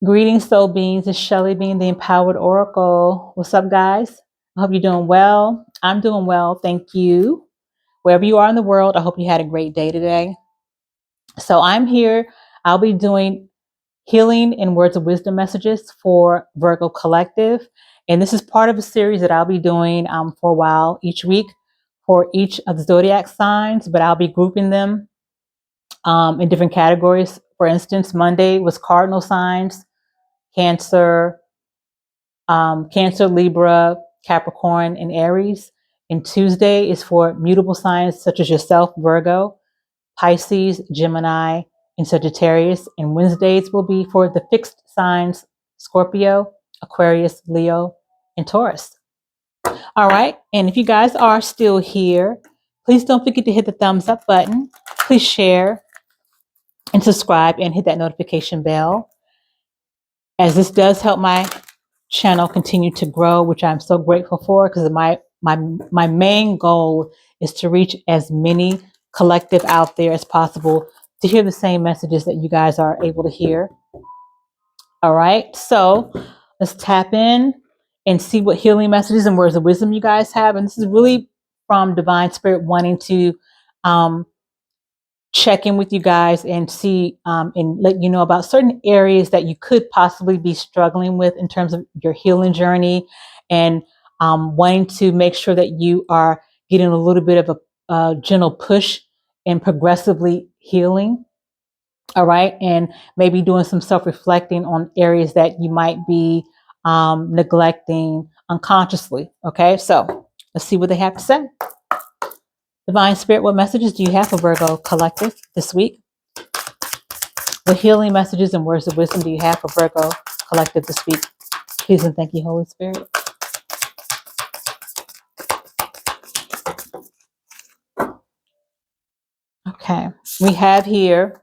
Greetings, soul beings. It's Shelly being the Empowered Oracle. What's up, guys? I hope you're doing well. I'm doing well. Thank you. Wherever you are in the world, I hope you had a great day today. So I'm here. I'll be doing healing and words of wisdom messages for Virgo Collective. And this is part of a series that I'll be doing for a while each week for each of the zodiac signs, but I'll be grouping them in different categories. For instance, Monday was cardinal signs, Cancer, Cancer, Libra, Capricorn, and Aries. And Tuesday is for mutable signs such as yourself, Virgo, Pisces, Gemini, and Sagittarius. And Wednesdays will be for the fixed signs, Scorpio, Aquarius, Leo, and Taurus. All right. And if you guys are still here, please don't forget to hit the thumbs up button. Please share and subscribe and hit that notification bell, as this does help my channel continue to grow, which I'm so grateful for, because my main goal is to reach as many collective out there as possible to hear the same messages that you guys are able to hear. All right, so let's tap in and see what healing messages and words of wisdom you guys have. And this is really from Divine Spirit wanting to check in with you guys and see and let you know about certain areas that you could possibly be struggling with in terms of your healing journey, and wanting to make sure that you are getting a little bit of a gentle push and progressively healing. All right. And maybe doing some self-reflecting on areas that you might be neglecting unconsciously. Okay. So let's see what they have to say. Divine Spirit, what messages do you have for Virgo Collective this week? What healing messages and words of wisdom do you have for Virgo Collective this week? Please and thank you, Holy Spirit. Okay, we have here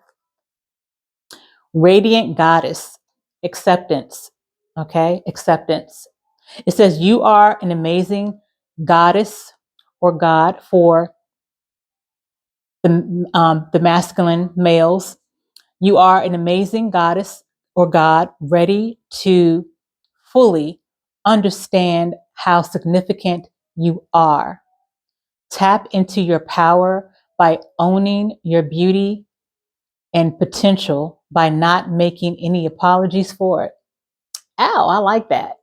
Radiant Goddess, acceptance. Okay, acceptance. It says you are an amazing goddess or god for the masculine males. You are an amazing goddess or god ready to fully understand how significant you are. Tap into your power by owning your beauty and potential by not making any apologies for it. Ow, I like that.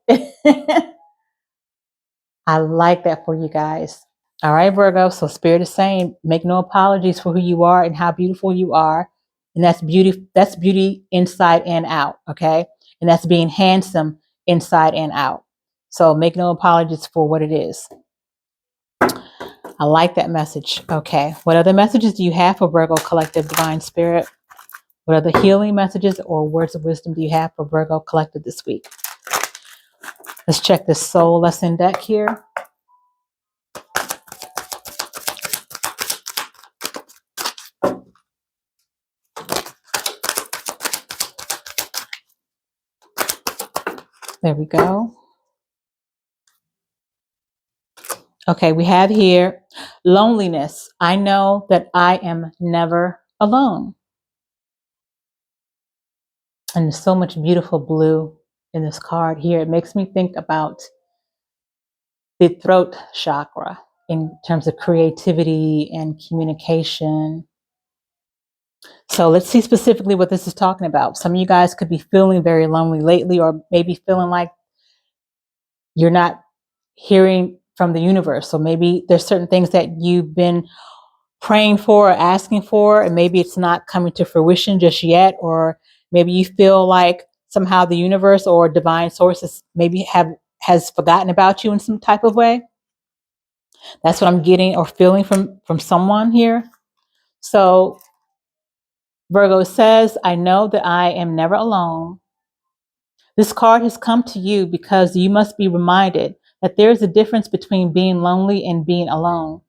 I like that for you guys. All right, Virgo. So Spirit is saying, make no apologies for who you are and how beautiful you are. And that's beauty inside and out. Okay. And that's being handsome inside and out. So make no apologies for what it is. I like that message. Okay. What other messages do you have for Virgo Collective Divine Spirit? What other healing messages or words of wisdom do you have for Virgo Collective this week? Let's check this soul lesson deck here. There we go. Okay, we have here loneliness. I know that I am never alone. And there's so much beautiful blue in this card here. It makes me think about the throat chakra in terms of creativity and communication. So let's see specifically what this is talking about. Some of you guys could be feeling very lonely lately, or maybe feeling like you're not hearing from the universe. So maybe there's certain things that you've been praying for or asking for, and maybe it's not coming to fruition just yet, or maybe you feel like somehow the universe or divine sources maybe has forgotten about you in some type of way. That's what I'm getting or feeling from someone here. So Virgo says, I know that I am never alone. This card has come to you because you must be reminded that there is a difference between being lonely and being alone.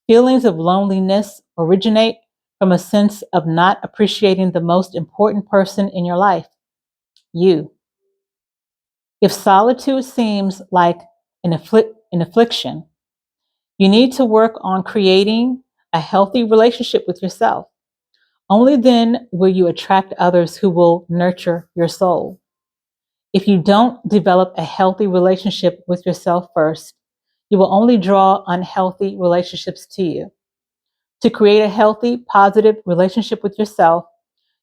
Feelings of loneliness originate from a sense of not appreciating the most important person in your life, you. If solitude seems like an affliction, you need to work on creating a healthy relationship with yourself. Only then will you attract others who will nurture your soul. If you don't develop a healthy relationship with yourself first, you will only draw unhealthy relationships to you. To create a healthy, positive relationship with yourself,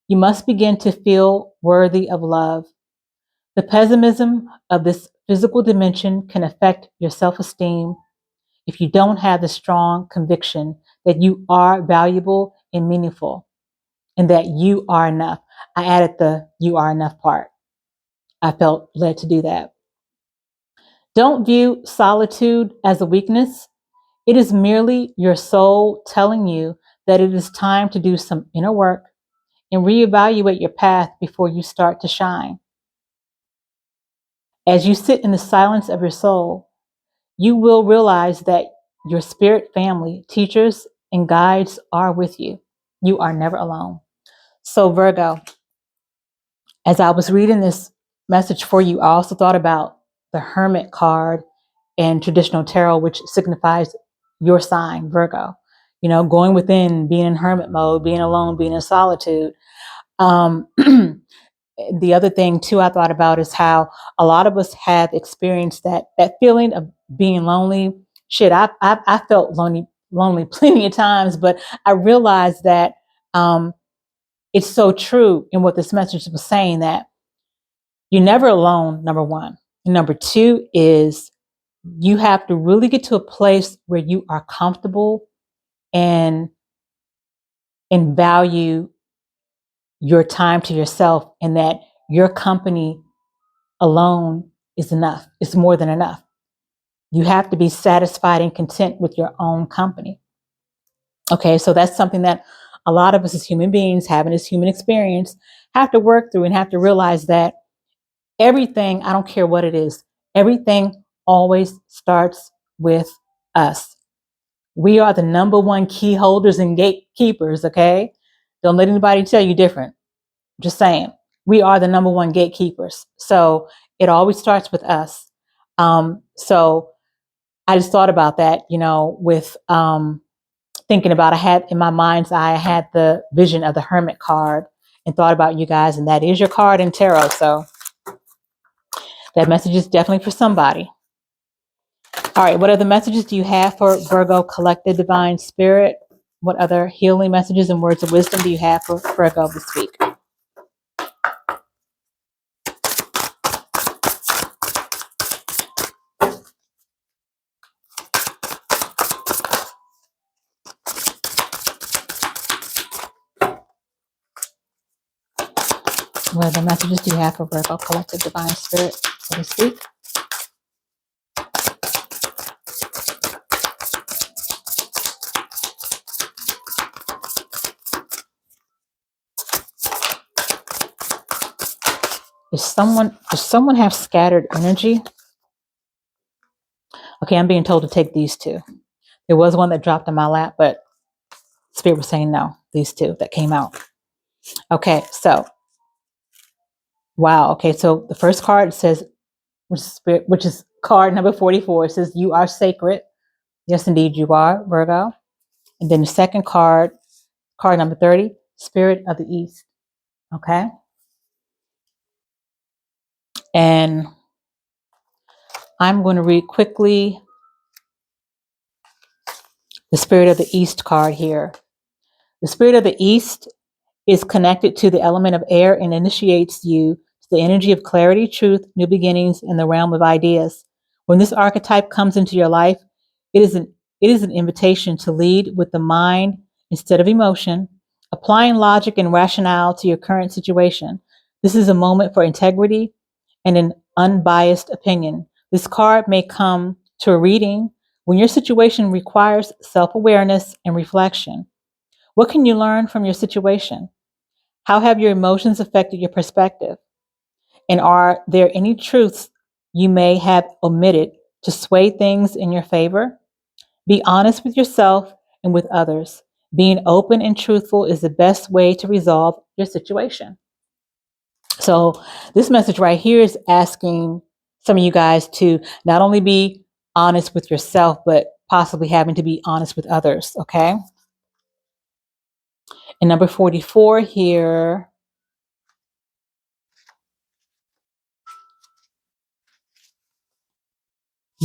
you must begin to feel worthy of love. The pessimism of this physical dimension can affect your self-esteem if you don't have the strong conviction that you are valuable and meaningful and that you are enough. I added the you are enough part. I felt led to do that. Don't view solitude as a weakness. It is merely your soul telling you that it is time to do some inner work and reevaluate your path before you start to shine. As you sit in the silence of your soul, you will realize that your spirit family, teachers, and guides are with you. You are never alone. So, Virgo, as I was reading this message for you, I also thought about the Hermit card in traditional tarot, which signifies your sign, Virgo. You know, going within, being in hermit mode, being alone, being in solitude. Um, the other thing too I thought about is how a lot of us have experienced that feeling of being lonely. Shit, I felt lonely plenty of times, but I realized that it's so true in what this message was saying, that you're never alone, number one. And number two is you have to really get to a place where you are comfortable and value your time to yourself, and that your company alone is enough. It's more than enough. You have to be satisfied and content with your own company. Okay, so that's something that a lot of us as human beings having this human experience have to work through, and have to realize that everything, I don't care what it is, everything always starts with us. We are the number one key holders and gatekeepers, okay? Don't let anybody tell you different. Just saying, we are the number one gatekeepers. So it always starts with us. So I just thought about that, you know, with thinking about, I had in my mind's eye, I had the vision of the Hermit card and thought about you guys, and that is your card in tarot. So that message is definitely for somebody. All right, what other messages do you have for Virgo Collective Divine Spirit? What other healing messages and words of wisdom do you have for Virgo this week? What other messages do you have for Virgo Collective Divine Spirit for this week? Does someone have scattered energy? Okay, I'm being told to take these two. There was one that dropped in my lap, but Spirit was saying no, these two that came out. Okay, so, wow. Okay, so the first card says, which is card number 44. It says, you are sacred. Yes, indeed, you are, Virgo. And then the second card, card number 30, Spirit of the East. Okay. And I'm going to read quickly the Spirit of the East card here. The Spirit of the East is connected to the element of air and initiates you to the energy of clarity, truth, new beginnings, and the realm of ideas. When this archetype comes into your life, it is an invitation to lead with the mind instead of emotion, applying logic and rationale to your current situation. This is a moment for integrity and an unbiased opinion. This card may come to a reading when your situation requires self-awareness and reflection. What can you learn from your situation? How have your emotions affected your perspective? And are there any truths you may have omitted to sway things in your favor? Be honest with yourself and with others. Being open and truthful is the best way to resolve your situation. So this message right here is asking some of you guys to not only be honest with yourself, but possibly having to be honest with others, okay? And number 44 here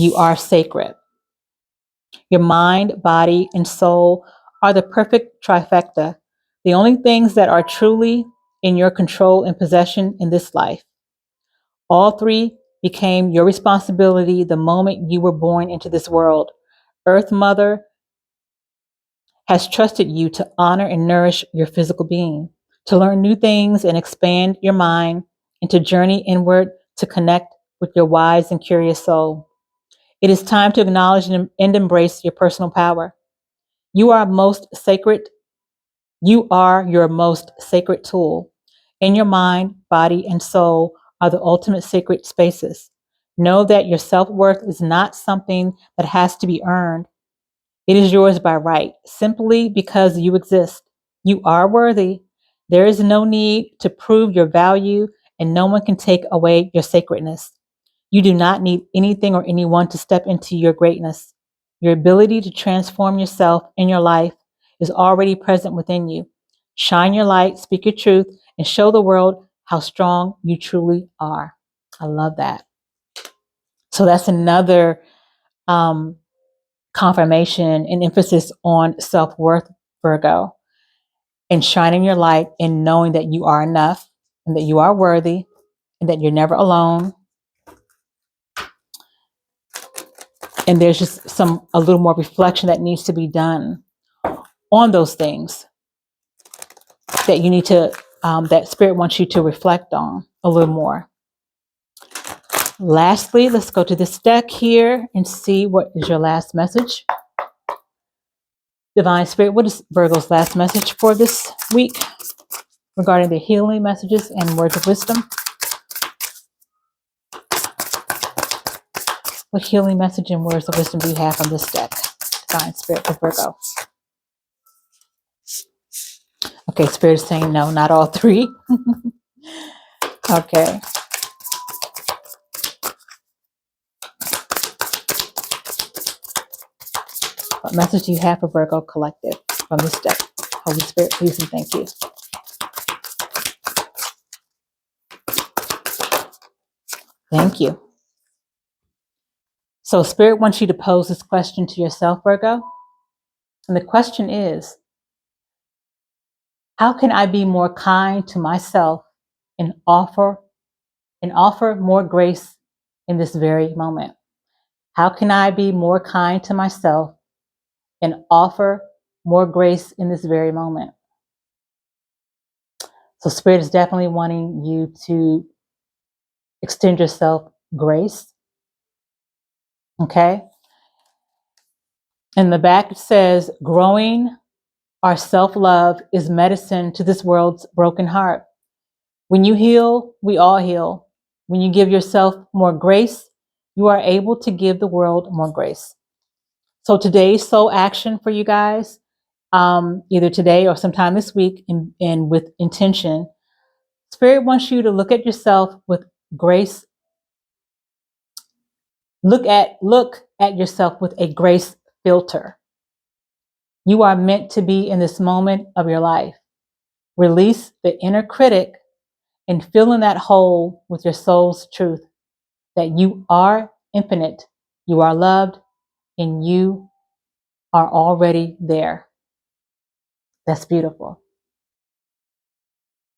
You are sacred. Your mind, body, and soul are the perfect trifecta, the only things that are truly in your control and possession in this life. All three became your responsibility the moment you were born into this world. Earth Mother has trusted you to honor and nourish your physical being, to learn new things and expand your mind, and to journey inward to connect with your wise and curious soul. It is time to acknowledge and embrace your personal power. You are most sacred. You are your most sacred tool. In your mind, body, and soul are the ultimate sacred spaces. Know that your self-worth is not something that has to be earned. It is yours by right, simply because you exist. You are worthy. There is no need to prove your value, and no one can take away your sacredness. You do not need anything or anyone to step into your greatness. Your ability to transform yourself and your life is already present within you. Shine your light, speak your truth, and show the world how strong you truly are. I love that. So that's another confirmation and emphasis on self-worth, Virgo, and shining your light and knowing that you are enough and that you are worthy and that you're never alone. And there's just a little more reflection that needs to be done on those things that you need to, that Spirit wants you to reflect on a little more. Lastly, let's go to this deck here and see what is your last message. Divine Spirit, what is Virgo's last message for this week regarding the healing messages and words of wisdom? What healing message and words of wisdom do you have from this deck? Divine Spirit for Virgo. Okay, Spirit is saying no, not all three. Okay. What message do you have for Virgo Collective from this deck? Holy Spirit, please and thank you. Thank you. So Spirit wants you to pose this question to yourself, Virgo. And the question is, how can I be more kind to myself and offer more grace in this very moment? How can I be more kind to myself and offer more grace in this very moment? So Spirit is definitely wanting you to extend yourself grace. Okay. In the back it says, growing our self-love is medicine to this world's broken heart. When you heal, we all heal. When you give yourself more grace, you are able to give the world more grace. So today's soul action for you guys, either today or sometime this week, and with intention, Spirit wants you to look at yourself with grace. Look at yourself with a grace filter. You are meant to be in this moment of your life. Release the inner critic and fill in that hole with your soul's truth that you are infinite, you are loved, and you are already there. That's beautiful.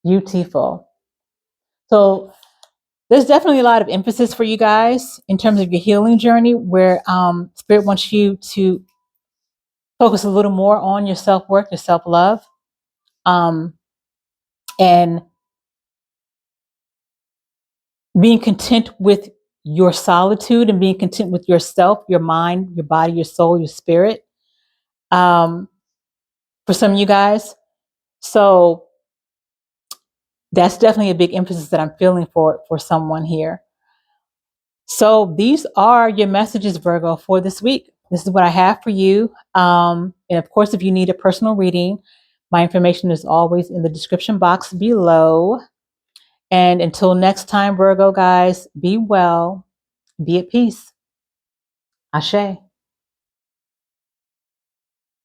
Beautiful. So there's definitely a lot of emphasis for you guys in terms of your healing journey, where Spirit wants you to focus a little more on your self-worth, your self-love, and being content with your solitude and being content with yourself, your mind, your body, your soul, your spirit. For some of you guys. So that's definitely a big emphasis that I'm feeling for someone here. So these are your messages, Virgo, for this week. This is what I have for you. And of course, if you need a personal reading, my information is always in the description box below. And until next time, Virgo guys, be well, be at peace. Ashe.